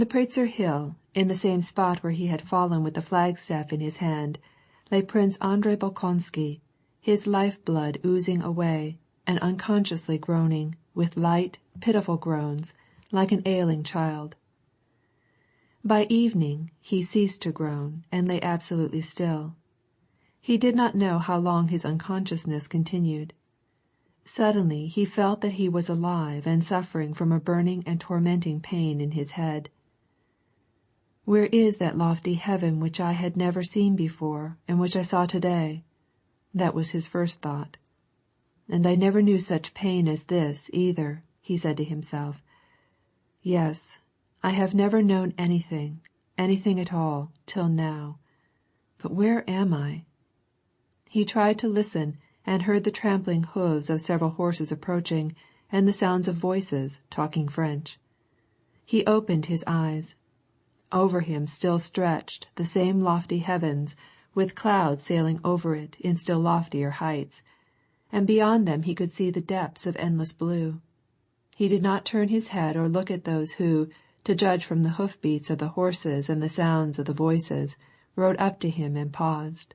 The Pratzer hill, in the same spot where he had fallen with the flagstaff in his hand, lay Prince Andrei Bolkonsky, his life-blood oozing away, and unconsciously groaning, with light, pitiful groans, like an ailing child. By evening he ceased to groan and lay absolutely still. He did not know how long his unconsciousness continued. Suddenly he felt that he was alive and suffering from a burning and tormenting pain in his head. Where is that lofty heaven which I had never seen before and which I saw today? That was his first thought. And I never knew such pain as this either, he said to himself. Yes, I have never known anything at all, till now. But where am I? He tried to listen and heard the trampling hoofs of several horses approaching and the sounds of voices talking French. He opened his eyes. Over him still stretched the same lofty heavens, with clouds sailing over it in still loftier heights, and beyond them he could see the depths of endless blue. He did not turn his head or look at those who, to judge from the hoof-beats of the horses and the sounds of the voices, rode up to him and paused.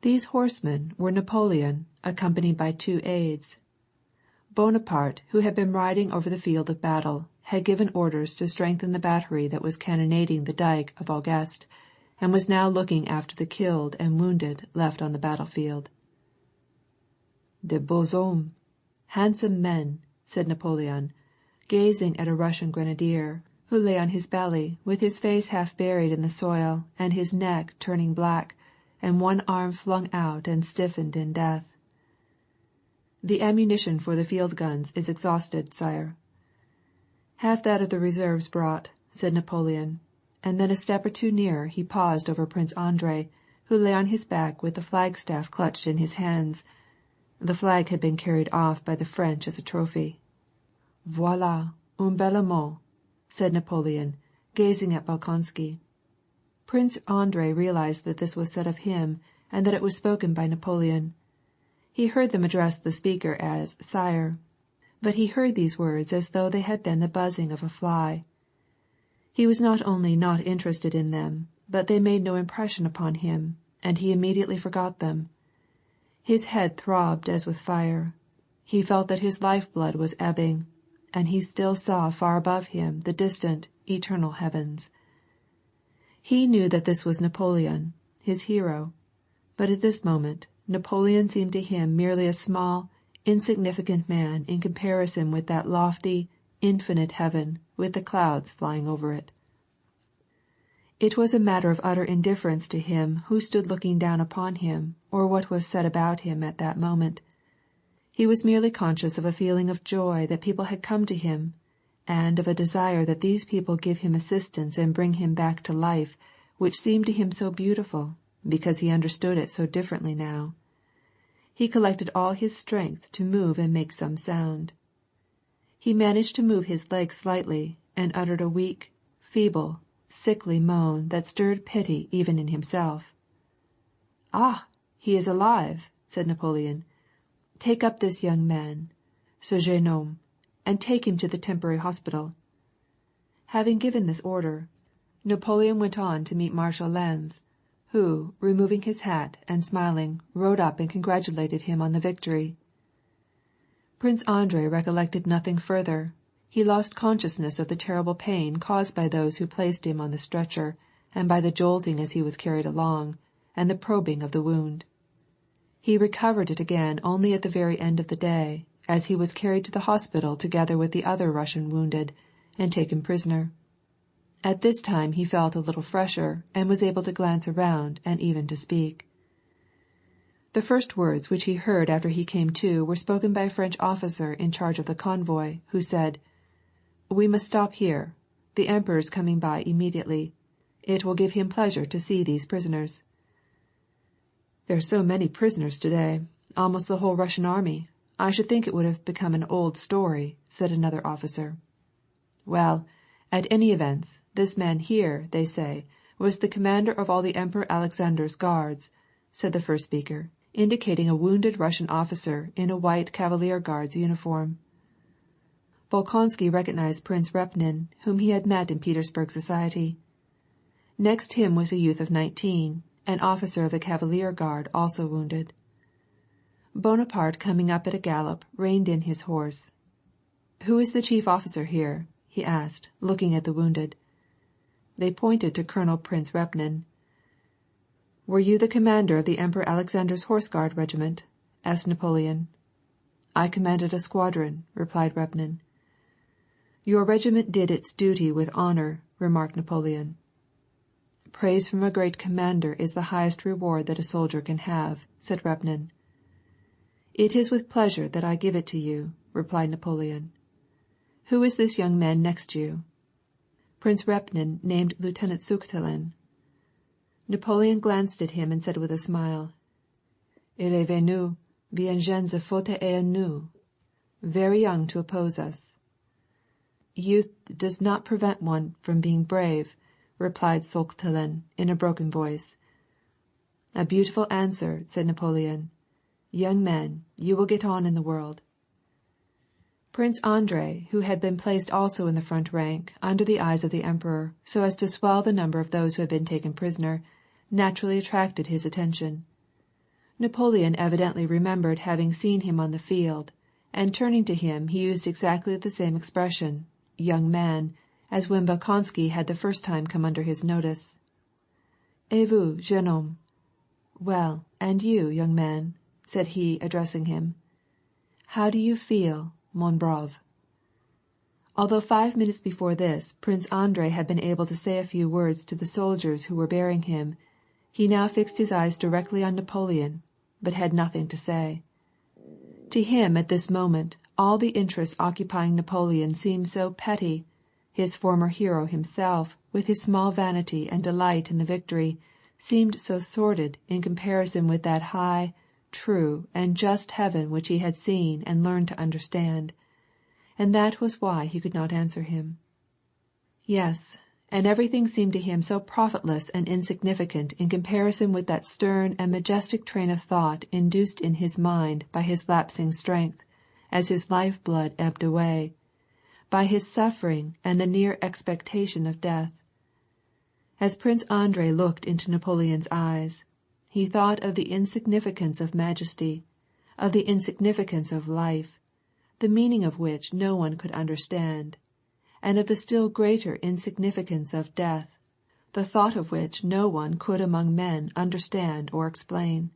These horsemen were Napoleon, accompanied by 2 aides. Bonaparte, who had been riding over the field of battle, had given orders to strengthen the battery that was cannonading the dike of August, and was now looking after the killed and wounded left on the battlefield. "De beaux hommes, handsome men," said Napoleon, gazing at a Russian grenadier, who lay on his belly, with his face half buried in the soil, and his neck turning black, and one arm flung out and stiffened in death. "The ammunition for the field guns is exhausted, sire." "Have that of the reserves brought," said Napoleon, and then a step or two nearer he paused over Prince Andrei, who lay on his back with the flagstaff clutched in his hands. The flag had been carried off by the French as a trophy. "Voilà, un bel homme," said Napoleon, gazing at Bolkonsky. Prince Andrei realized that this was said of him, and that it was spoken by Napoleon. He heard them address the speaker as "sire," but he heard these words as though they had been the buzzing of a fly. He was not only not interested in them, but they made no impression upon him, and he immediately forgot them. His head throbbed as with fire. He felt that his life-blood was ebbing, and he still saw far above him the distant, eternal heavens. He knew that this was Napoleon, his hero, but at this moment Napoleon seemed to him merely a small, insignificant man in comparison with that lofty, infinite heaven with the clouds flying over it. It was a matter of utter indifference to him who stood looking down upon him or what was said about him at that moment. He was merely conscious of a feeling of joy that people had come to him, and of a desire that these people give him assistance and bring him back to life, which seemed to him so beautiful, because he understood it so differently now. He collected all his strength to move and make some sound. He managed to move his legs slightly, and uttered a weak, feeble, sickly moan that stirred pity even in himself. "Ah, he is alive," said Napoleon. "Take up this young man, ce jeune homme, and take him to the temporary hospital." Having given this order, Napoleon went on to meet Marshal Lannes, who, removing his hat and smiling, rode up and congratulated him on the victory. Prince Andrei recollected nothing further. He lost consciousness of the terrible pain caused by those who placed him on the stretcher, and by the jolting as he was carried along, and the probing of the wound. He recovered it again only at the very end of the day, as he was carried to the hospital together with the other Russian wounded, and taken prisoner. At this time he felt a little fresher, and was able to glance around and even to speak. The first words which he heard after he came to were spoken by a French officer in charge of the convoy, who said, "We must stop here. The Emperor is coming by immediately. It will give him pleasure to see these prisoners." "There are so many prisoners today, almost the whole Russian army. I should think it would have become an old story," said another officer. "Well, at any events, this man here, they say, was the commander of all the Emperor Alexander's guards," said the first speaker, indicating a wounded Russian officer in a white Cavalier Guards uniform. Bolkonsky recognized Prince Repton, whom he had met in Petersburg society. Next him was a youth of 19, an officer of the Cavalier Guard, also wounded. Bonaparte, coming up at a gallop, reined in his horse. "Who is the chief officer here?" he asked, looking at the wounded. They pointed to Colonel Prince Repton. "Were you the commander of the Emperor Alexander's Horse Guard regiment?" asked Napoleon. "I commanded a squadron," replied Repton. "Your regiment did its duty with honor," remarked Napoleon. "Praise from a great commander is the highest reward that a soldier can have," said Repton. "It is with pleasure that I give it to you," replied Napoleon. "Who is this young man next you?" Prince Repton named Lieutenant Zuchtelin. Napoleon glanced at him and said with a smile, "Il est venu, bien jeune de faute et nous, very young to oppose us." "Youth does not prevent one from being brave," replied Zuchtelin in a broken voice. "A beautiful answer," said Napoleon. "Young men, you will get on in the world." Prince Andrei, who had been placed also in the front rank, under the eyes of the Emperor, so as to swell the number of those who had been taken prisoner, naturally attracted his attention. Napoleon evidently remembered having seen him on the field, and turning to him he used exactly the same expression, "young man," as when Bolkonsky had the first time come under his notice. "Et vous, jeune homme?" "Well, and you, young man?" said he, addressing him. "How do you feel, mon brave?" Although 5 minutes before this Prince Andrei had been able to say a few words to the soldiers who were bearing him, he now fixed his eyes directly on Napoleon, but had nothing to say. To him at this moment all the interests occupying Napoleon seemed so petty, his former hero himself, with his small vanity and delight in the victory, seemed so sordid in comparison with that high, true, and just heaven which he had seen and learned to understand, and that was why he could not answer him. Yes, and everything seemed to him so profitless and insignificant in comparison with that stern and majestic train of thought induced in his mind by his lapsing strength, as his life-blood ebbed away, by his suffering and the near expectation of death. As Prince Andrei looked into Napoleon's eyes, he thought of the insignificance of majesty, of the insignificance of life, the meaning of which no one could understand, and of the still greater insignificance of death, the thought of which no one could among men understand or explain.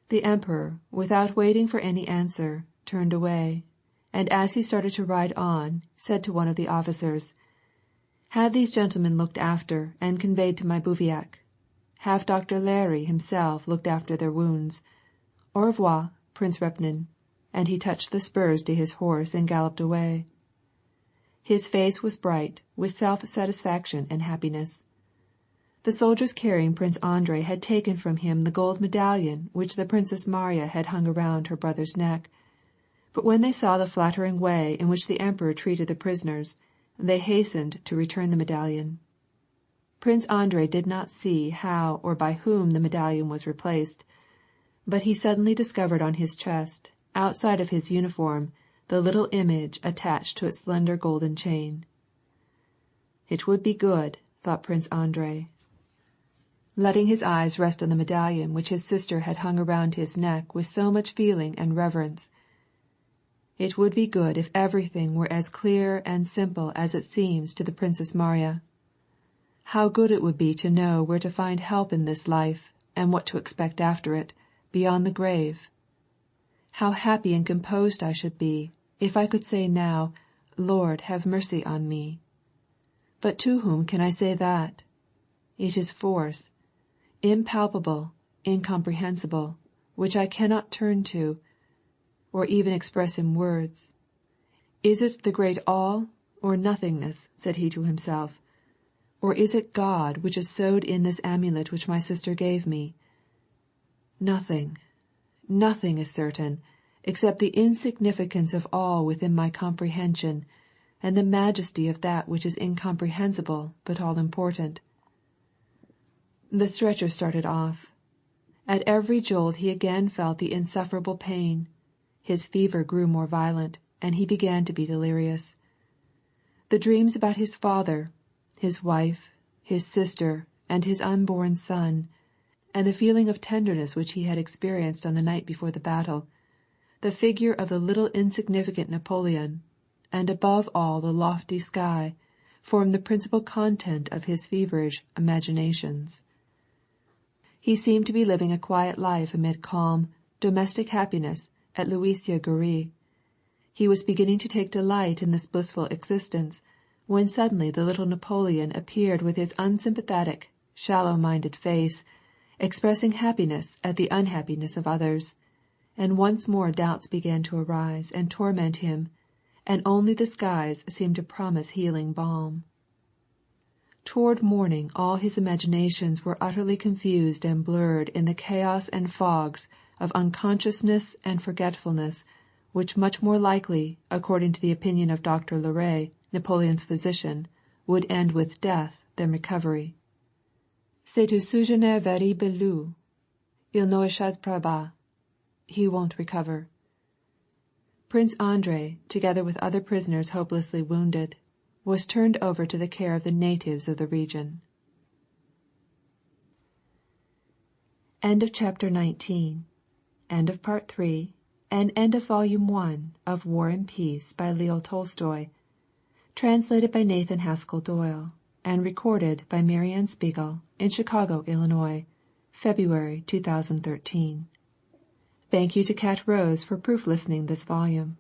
The Emperor, without waiting for any answer, turned away, and as he started to ride on, said to one of the officers, "Have these gentlemen looked after and conveyed to my bivouac. Have Dr. Larrey himself looked after their wounds. Au revoir, Prince Repton," and he touched the spurs to his horse and galloped away. His face was bright with self-satisfaction and happiness. The soldiers carrying Prince Andrei had taken from him the gold medallion which the Princess Maria had hung around her brother's neck, but when they saw the flattering way in which the Emperor treated the prisoners, they hastened to return the medallion. Prince Andrei did not see how or by whom the medallion was replaced, but he suddenly discovered on his chest, outside of his uniform, the little image attached to its slender golden chain. "It would be good," thought Prince Andrei, letting his eyes rest on the medallion which his sister had hung around his neck with so much feeling and reverence. "It would be good if everything were as clear and simple as it seems to the Princess Maria. How good it would be to know where to find help in this life, and what to expect after it, beyond the grave. How happy and composed I should be, if I could say now, 'Lord, have mercy on me.' But to whom can I say that? It is force, impalpable, incomprehensible, which I cannot turn to, or even express in words. Is it the great all or nothingness?" said he to himself. "Or is it God which is sewed in this amulet which my sister gave me? Nothing, nothing is certain, except the insignificance of all within my comprehension, and the majesty of that which is incomprehensible but all-important." The stretcher started off. At every jolt he again felt the insufferable pain. His fever grew more violent, and he began to be delirious. The dreams about his father, his wife, his sister, and his unborn son, and the feeling of tenderness which he had experienced on the night before the battle, the figure of the little insignificant Napoleon, and above all the lofty sky, formed the principal content of his feverish imaginations. He seemed to be living a quiet life amid calm, domestic happiness at Louisier-Goree. He was beginning to take delight in this blissful existence, when suddenly the little Napoleon appeared with his unsympathetic, shallow-minded face, expressing happiness at the unhappiness of others, and once more doubts began to arise and torment him, and only the skies seemed to promise healing balm. Toward morning all his imaginations were utterly confused and blurred in the chaos and fogs of unconsciousness and forgetfulness, which much more likely, according to the opinion of Dr. Leray, Napoleon's physician, would end with death than recovery. C'est un souvenir very belou. Il ne échappera pas. He won't recover. Prince Andrei, together with other prisoners hopelessly wounded, was turned over to the care of the natives of the region. End of chapter 19. End of part 3, and end of volume 1 of War and Peace by Leo Tolstoy, translated by Nathan Haskell Doyle, and recorded by Marianne Spiegel in Chicago, Illinois, February 2013. Thank you to Cat Rose for proof listening this volume.